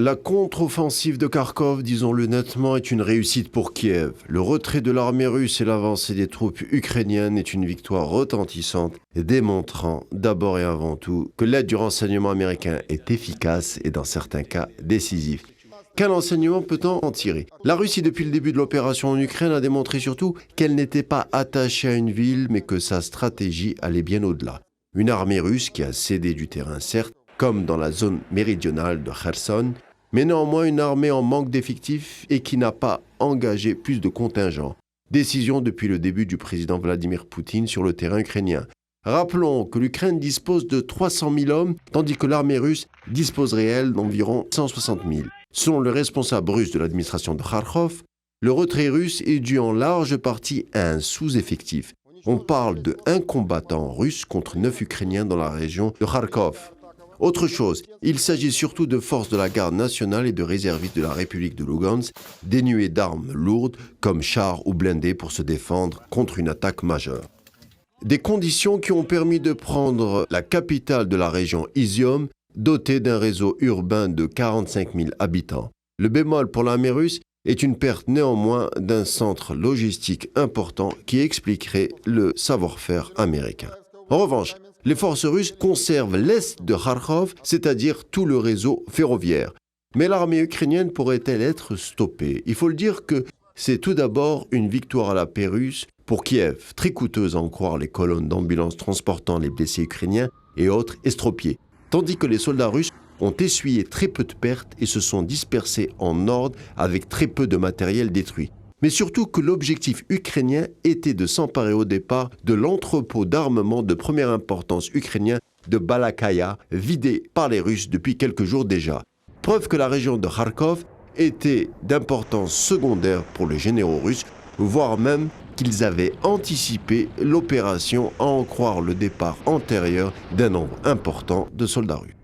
La contre-offensive de Kharkov, disons-le nettement, est une réussite pour Kiev. Le retrait de l'armée russe et l'avancée des troupes ukrainiennes est une victoire retentissante, démontrant d'abord et avant tout que l'aide du renseignement américain est efficace et dans certains cas décisive. Quel enseignement peut-on en tirer? La Russie, depuis le début de l'opération en Ukraine, a démontré surtout qu'elle n'était pas attachée à une ville, mais que sa stratégie allait bien au-delà. Une armée russe qui a cédé du terrain, certes, comme dans la zone méridionale de Kherson, mais néanmoins une armée en manque d'effectifs et qui n'a pas engagé plus de contingents. Décision depuis le début du président Vladimir Poutine sur le terrain ukrainien. Rappelons que l'Ukraine dispose de 300 000 hommes, tandis que l'armée russe disposerait, elle, d'environ 160 000. Selon le responsable russe de l'administration de Kharkov, le retrait russe est dû en large partie à un sous-effectif. On parle de 1 combattant russe contre 9 Ukrainiens dans la région de Kharkov. Autre chose, il s'agit surtout de forces de la garde nationale et de réservistes de la République de Lugansk, dénuées d'armes lourdes comme chars ou blindés pour se défendre contre une attaque majeure. Des conditions qui ont permis de prendre la capitale de la région Izium, dotée d'un réseau urbain de 45 000 habitants. Le bémol pour l'armée russe est une perte néanmoins d'un centre logistique important qui expliquerait le savoir-faire américain. En revanche, les forces russes conservent l'est de Kharkov, c'est-à-dire tout le réseau ferroviaire. Mais l'armée ukrainienne pourrait-elle être stoppée? Il faut le dire que c'est tout d'abord une victoire à la paix russe pour Kiev, très coûteuse à en croire les colonnes d'ambulances transportant les blessés ukrainiens et autres estropiés, tandis que les soldats russes ont essuyé très peu de pertes et se sont dispersés en ordre avec très peu de matériel détruit. Mais surtout que l'objectif ukrainien était de s'emparer au départ de l'entrepôt d'armement de première importance ukrainien de Balakaya, vidé par les Russes depuis quelques jours déjà. Preuve que la région de Kharkov était d'importance secondaire pour les généraux russes, voire même qu'ils avaient anticipé l'opération à en croire le départ antérieur d'un nombre important de soldats russes.